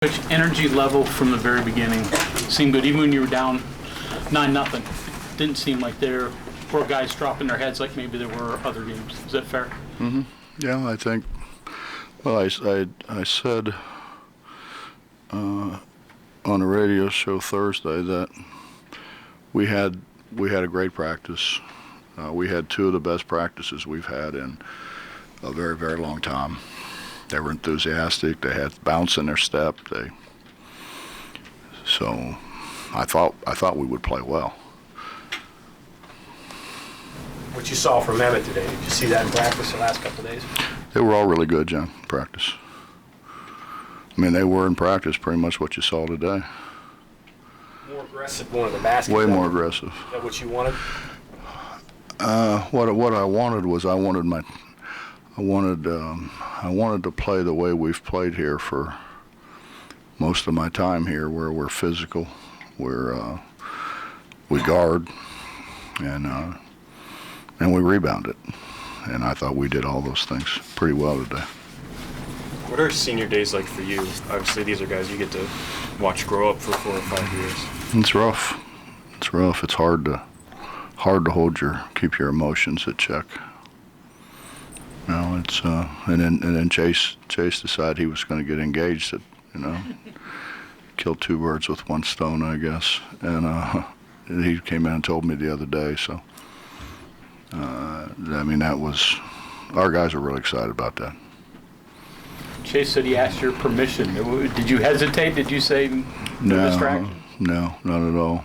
Which energy level from the very beginning seemed good, even when you were down 9-0. Didn't seem like there were guys dropping their heads like maybe there were other games. Is that fair? Mm-hmm. Yeah, I think. Well, I said on a radio show Thursday that we had a great practice. We had two of the best practices we've had in a very, very long time. They were enthusiastic. They had bounce in their step. So I thought we would play well. What you saw from Emmett today, did you see that in practice the last couple of days? They were all really good, John, in practice. I mean, they were in practice pretty much what you saw today. More aggressive, more of the basket. Way more aggressive. Is that what you wanted? What I wanted was I wanted to play the way we've played here for most of my time here, where we're physical, we guard, and we rebound it. And I thought we did all those things pretty well today. What are senior days like for you? Obviously, these are guys you get to watch grow up for 4 or 5 years. It's rough. It's rough. It's hard to keep your emotions at check. You know, it's and then Chase decided he was going to get engaged. Kill two birds with one stone, I guess. And he came in and told me the other day. So I mean, that was, our guys are really excited about that. Chase said he asked your permission. Did you hesitate? Did you say no distraction? No, not at all.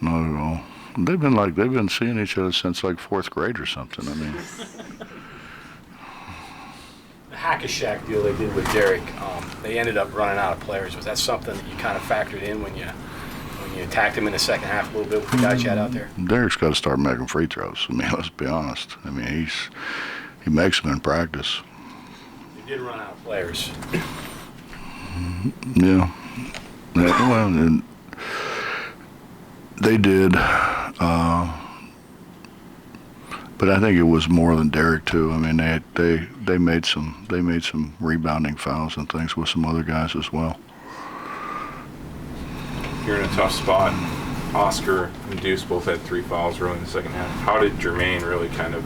Not at all. They've been seeing each other since like 4th grade or something. I mean, The Hack-a-Shack deal they did with Derek, they ended up running out of players. Was that something that you kind of factored in when you attacked him in the second half a little bit with the guys you had out there? Derek's got to start making free throws. I mean, let's be honest. I mean, he makes them in practice. You did run out of players. Yeah. Well, they did. But I think it was more than Derek too. I mean, they made some rebounding fouls and things with some other guys as well. You're in a tough spot. Oscar and Deuce both had 3 fouls early in the second half. How did Jermaine really kind of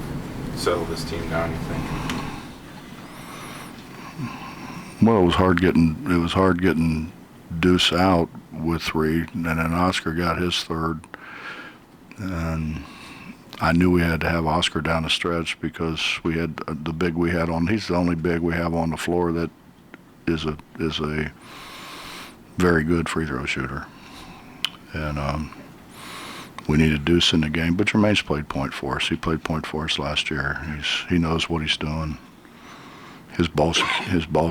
settle this team down, you think? Well, it was hard getting Deuce out with 3, and then Oscar got his 3rd. And I knew we had to have Oscar down the stretch because we had the big we had on. He's the only big we have on the floor that is a very good free throw shooter. And we needed Deuce in the game, but Jermaine's played point for us. He played point for us last year. He knows what he's doing. His ball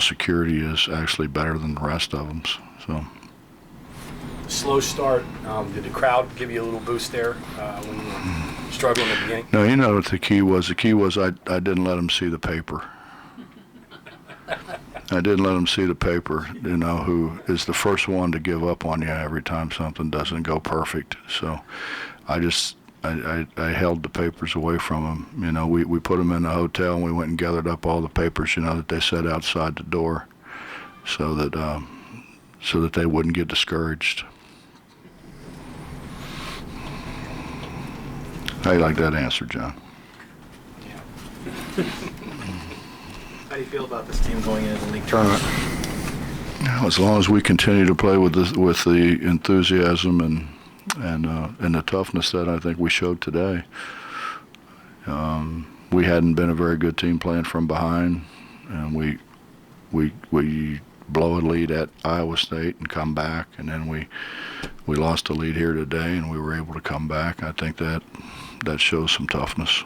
security is actually better than the rest of them. So. Slow start. Did the crowd give you a little boost there when you were struggling at the beginning? No, you know what the key was? The key was I didn't let him see the paper. I didn't let him see the paper, who is the first one to give up on you every time something doesn't go perfect. So I held the papers away from him. We put him in the hotel and we went and gathered up all the papers, that they set outside the door so that they wouldn't get discouraged. How do you like that answer, John? Yeah. How do you feel about this team going into the league tournament? As long as we continue to play with the enthusiasm and the toughness that I think we showed today, we hadn't been a very good team playing from behind, and we blow a lead at Iowa State and come back, and then we lost a lead here today, and we were able to come back. I think that shows some toughness.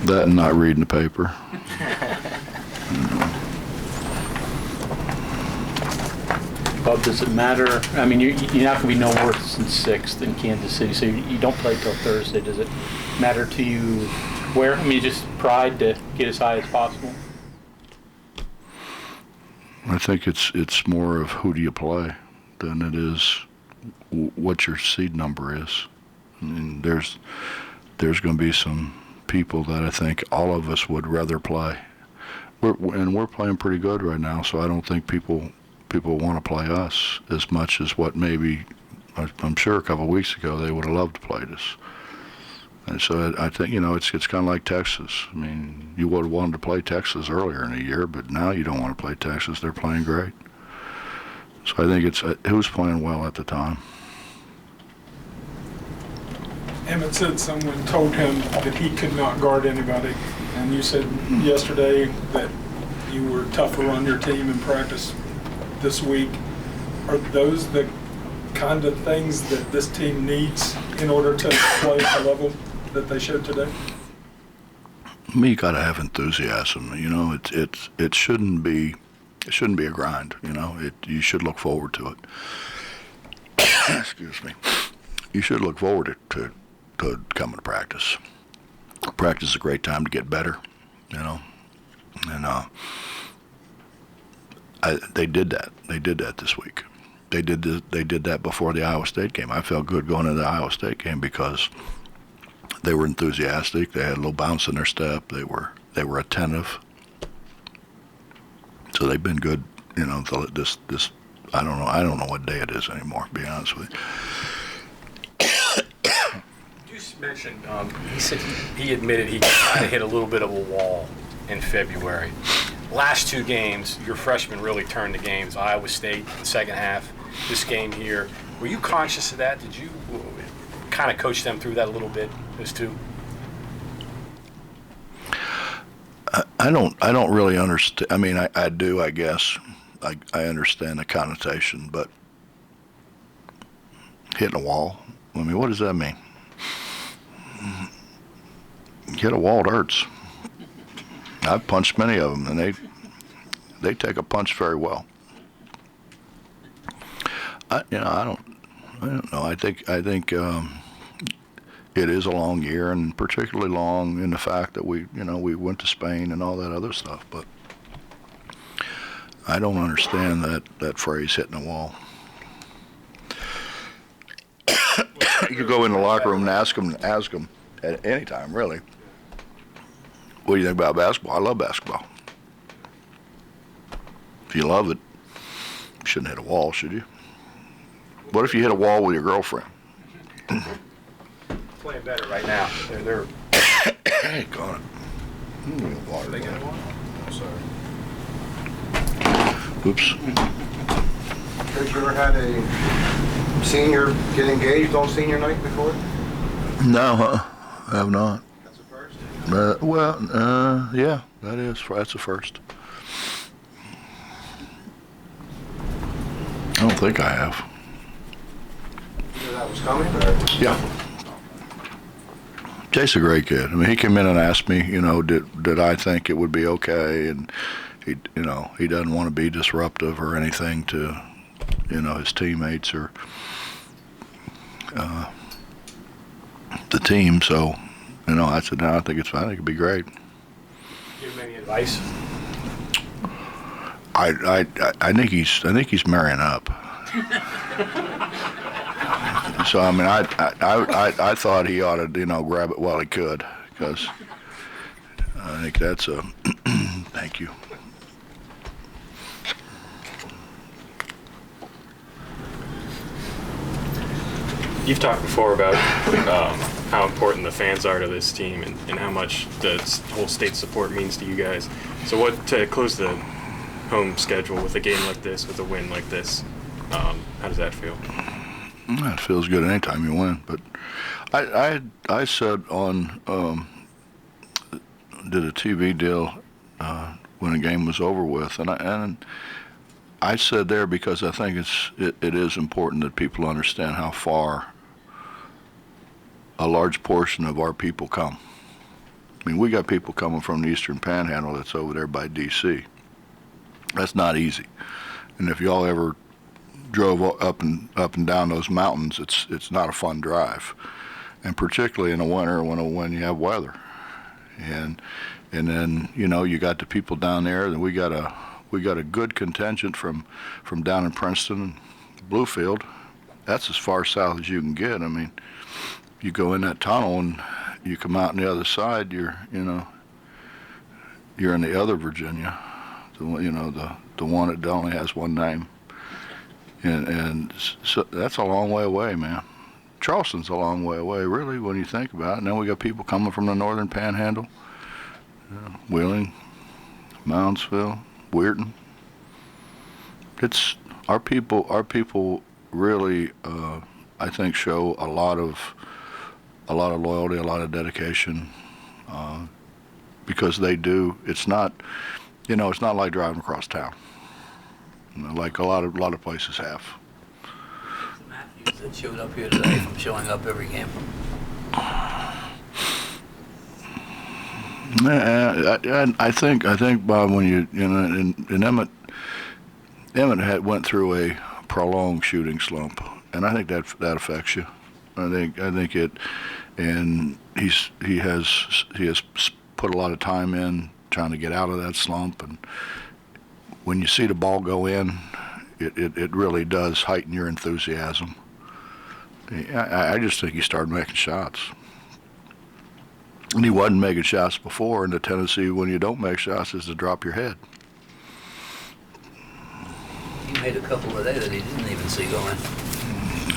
That and not reading the paper. Bob, does it matter? I mean, you're not going to be no worse than 6th in Kansas City, so you don't play till Thursday. Does it matter to you where? I mean, just pride to get as high as possible? I think it's more of who do you play than it is what your seed number is. I mean, there's going to be some people that I think all of us would rather play. We're playing pretty good right now, so I don't think people want to play us as much as what maybe, I'm sure a couple of weeks ago they would have loved to play us. And so I think, it's kind of like Texas. I mean, you would have wanted to play Texas earlier in the year, but now you don't want to play Texas. They're playing great. So I think it's who's playing well at the time. Emmett said someone told him that he could not guard anybody, and you said yesterday that you were tougher on your team in practice this week. Are those the kind of things that this team needs in order to play at the level that they showed today? You got to have enthusiasm. It shouldn't be a grind. You should look forward to it. Excuse me. You should look forward to coming to practice. Practice is a great time to get better. And they did that. They did that this week. They did that before the Iowa State game. I felt good going into the Iowa State game because they were enthusiastic. They had a little bounce in their step. They were attentive. So they've been good. This I don't know what day it is anymore, to be honest with you. You mentioned he said he admitted he kind of hit a little bit of a wall in February. Last two games, your freshmen really turned the games. Iowa State, the second half, this game here. Were you conscious of that? Did you kind of coach them through that a little bit, those two? I don't really understand. I mean, I do, I guess. I understand the connotation, but hitting a wall, I mean, what does that mean? Hit a wall, it hurts. I've punched many of them, and they take a punch very well. I don't know. I think it is a long year, and particularly long in the fact that we went to Spain and all that other stuff. But I don't understand that phrase, hitting a wall. You could go in the locker room and ask them at any time, really. What do you think about basketball? I love basketball. If you love it, you shouldn't hit a wall, should you? What if you hit a wall with your girlfriend? Playing better right now. They're Hey, got it. Water. They get one? I'm sorry. Oops. Have you ever had a senior get engaged on senior night before? No, I have not. That's the first. Yeah, that's a first. I don't think I have. You knew that was coming? Or? Yeah. Jay's a great kid. I mean, he came in and asked me, did I think it would be okay, and he doesn't want to be disruptive or anything to, his teammates or the team. So, I said, no, I think it's fine. I think it'd be great. Give him any advice? I think he's marrying up. So I mean, I thought he ought to grab it while he could, because I think that's a thank you. You've talked before about how important the fans are to this team and how much the whole state support means to you guys. So to close the home schedule with a game like this, with a win like this, how does that feel? It feels good anytime you win. But I said did a TV deal when the game was over with, and I said there because I think it is important that people understand how far a large portion of our people come. I mean, we got people coming from the Eastern Panhandle that's over there by D.C. That's not easy. And if y'all ever drove up and down those mountains, it's not a fun drive, and particularly in the winter when you have weather, and then you got the people down there, and we got a good contingent from down in Princeton, Bluefield. That's as far south as you can get. I mean, you go in that tunnel and you come out on the other side, you're in the other Virginia, the one that only has one name, and so that's a long way away, man. Charleston's a long way away, really, when you think about it. And then we got people coming from the northern Panhandle, Wheeling, Moundsville, Weirton. It's our people really, I think, show a lot of loyalty, a lot of dedication, because they do. It's not like driving across town, like a lot of places have. Matthews that showed up here today from showing up every game. I think, Bob, when and Emmett went through a prolonged shooting slump, and I think that affects you. I think it, and he has put a lot of time in trying to get out of that slump, and when you see the ball go in, it really does heighten your enthusiasm. I just think he started making shots. And he wasn't making shots before, and the tendency when you don't make shots is to drop your head. He made a couple today that he didn't even see going.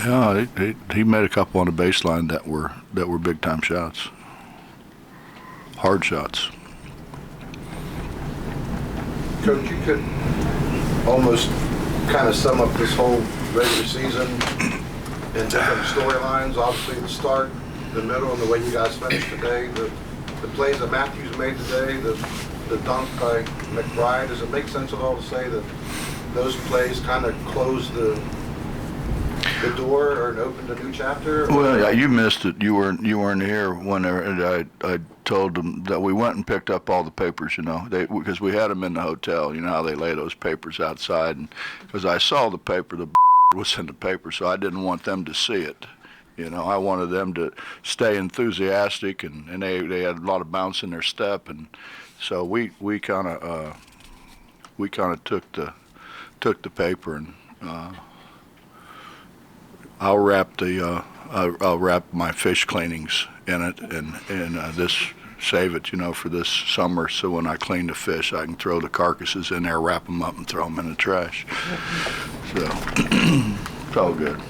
Yeah, he made a couple on the baseline that were big time shots, hard shots. Coach, you could almost kind of sum up this whole regular season in different storylines. Obviously, the start, the middle, and the way you guys finished today. The plays that Matthews made today, the dunk by McBride. Does it make sense at all to say that those plays kind of closed the door or opened a new chapter? Well, yeah, you missed it. You weren't here when I told them that we went and picked up all the papers. Because we had them in the hotel. You know how they lay those papers outside, and because I saw the paper, the was in the paper, so I didn't want them to see it. I wanted them to stay enthusiastic, and they had a lot of bounce in their step, and so we kind of took the paper, and I'll wrap my fish cleanings in it, and this save it, for this summer, so when I clean the fish, I can throw the carcasses in there, wrap them up, and throw them in the trash. So it's all good.